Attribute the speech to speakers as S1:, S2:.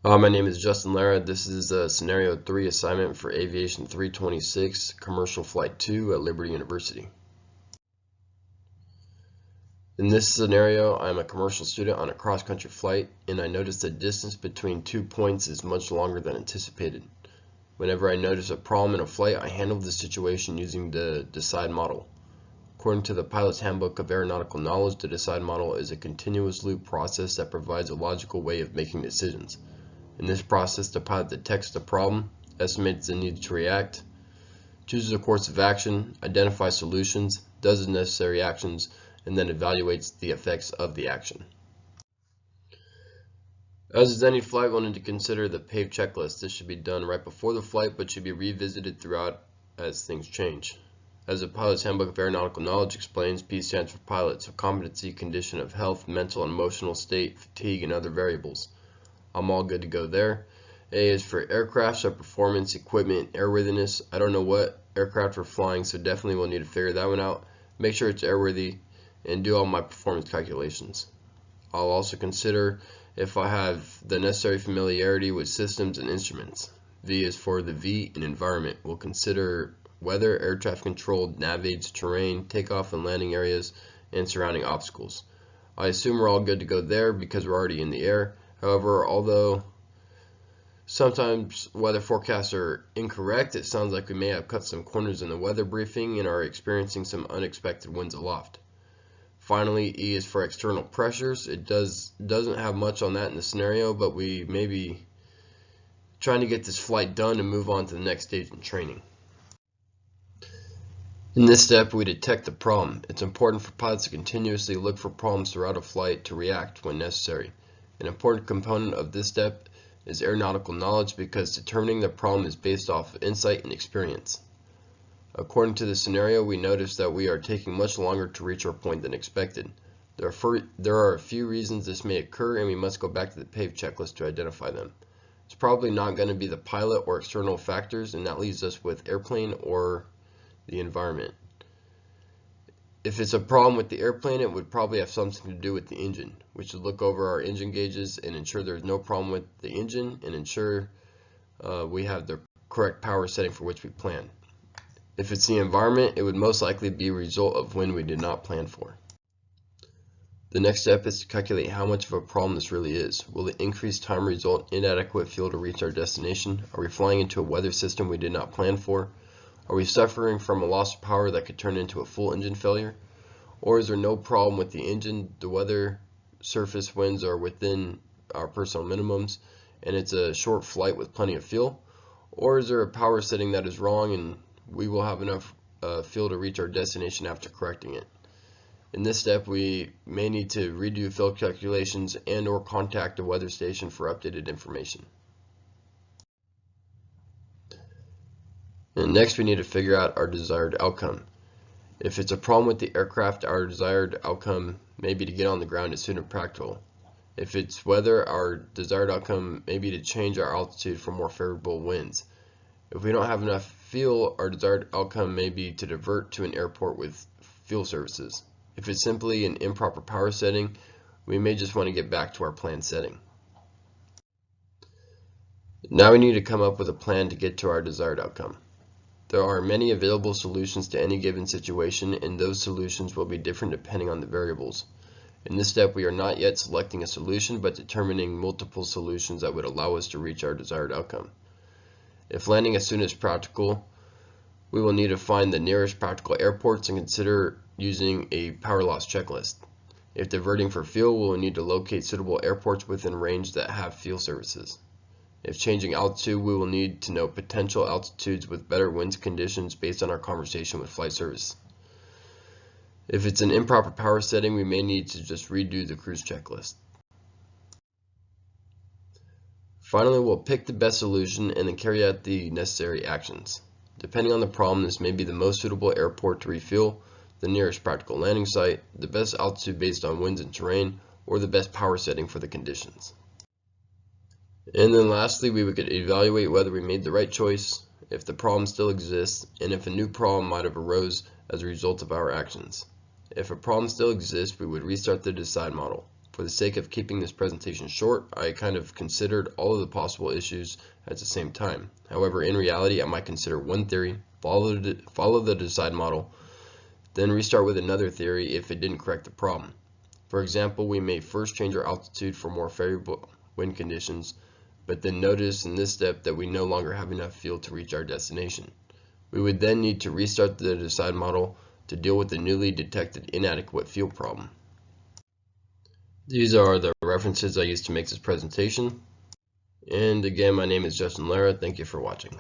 S1: My name is Justin Lara. This is Scenario 3 assignment for Aviation 326, Commercial Flight 2 at Liberty University. In this scenario, I'm a commercial student on a cross-country flight, and I notice the distance between 2 points is much longer than anticipated. Whenever I notice a problem in a flight, I handle the situation using the DECIDE model. According to the Pilot's Handbook of Aeronautical Knowledge, the DECIDE model is a continuous loop process that provides a logical way of making decisions. In this process, the pilot detects the problem, estimates the need to react, chooses a course of action, identifies solutions, does the necessary actions, and then evaluates the effects of the action. As with any flight, we'll need to consider the PAVE checklist. This should be done right before the flight, but should be revisited throughout as things change. As the Pilot's Handbook of Aeronautical Knowledge explains, P stands for pilot, so competency, condition of health, mental and emotional state, fatigue, and other variables. I'm all good to go there. A is for aircraft, so performance, equipment, airworthiness. I don't know what aircraft we're flying, so definitely we'll need to figure that one out. Make sure it's airworthy and do all my performance calculations. I'll also consider if I have the necessary familiarity with systems and instruments. V is for the V in environment. We'll consider weather, air traffic control, nav aids, terrain, takeoff and landing areas, and surrounding obstacles. I assume we're all good to go there because we're already in the air. However, although sometimes weather forecasts are incorrect, it sounds like we may have cut some corners in the weather briefing and are experiencing some unexpected winds aloft. Finally, E is for external pressures. It doesn't have much on that in the scenario, but we may be trying to get this flight done and move on to the next stage in training. In this step, we detect the problem. It's important for pilots to continuously look for problems throughout a flight to react when necessary. An important component of this step is aeronautical knowledge because determining the problem is based off of insight and experience. According to the scenario, we notice that we are taking much longer to reach our point than expected. There are a few reasons this may occur, and we must go back to the PAVE checklist to identify them. It's probably not going to be the pilot or external factors, and that leaves us with airplane or the environment. If it's a problem with the airplane, it would probably have something to do with the engine. We should look over our engine gauges and ensure there's no problem with the engine and ensure we have the correct power setting for which we plan. If it's the environment, it would most likely be a result of wind we did not plan for. The next step is to calculate how much of a problem this really is. Will the increased time result in inadequate fuel to reach our destination? Are we flying into a weather system we did not plan for? Are we suffering from a loss of power that could turn into a full engine failure? Or is there no problem with the engine, the weather, surface winds are within our personal minimums, and it's a short flight with plenty of fuel? Or is there a power setting that is wrong and we will have enough fuel to reach our destination after correcting it? In this step, we may need to redo fuel calculations and or contact a weather station for updated information. And next we need to figure out our desired outcome. If it's a problem with the aircraft, our desired outcome may be to get on the ground as soon as practical. If it's weather, our desired outcome may be to change our altitude for more favorable winds. If we don't have enough fuel, our desired outcome may be to divert to an airport with fuel services. If it's simply an improper power setting, we may just want to get back to our planned setting. Now we need to come up with a plan to get to our desired outcome. There are many available solutions to any given situation, and those solutions will be different depending on the variables. In this step, we are not yet selecting a solution, but determining multiple solutions that would allow us to reach our desired outcome. If landing as soon as practical, we will need to find the nearest practical airports and consider using a power loss checklist. If diverting for fuel, we will need to locate suitable airports within range that have fuel services. If changing altitude, we will need to know potential altitudes with better wind conditions based on our conversation with flight service. If it's an improper power setting, we may need to just redo the cruise checklist. Finally, we'll pick the best solution and then carry out the necessary actions. Depending on the problem, this may be the most suitable airport to refuel, the nearest practical landing site, the best altitude based on winds and terrain, or the best power setting for the conditions. And then lastly, we would evaluate whether we made the right choice, if the problem still exists, and if a new problem might have arose as a result of our actions. If a problem still exists, we would restart the DECIDE model. For the sake of keeping this presentation short, I kind of considered all of the possible issues at the same time. However, in reality, I might consider one theory, follow the decide model, then restart with another theory if it didn't correct the problem. For example, we may first change our altitude for more favorable wind conditions, but then notice in this step that we no longer have enough fuel to reach our destination. We would then need to restart the decide model to deal with the newly detected inadequate fuel problem. These are the references I used to make this presentation. And again, my name is Justin Lara. Thank you for watching.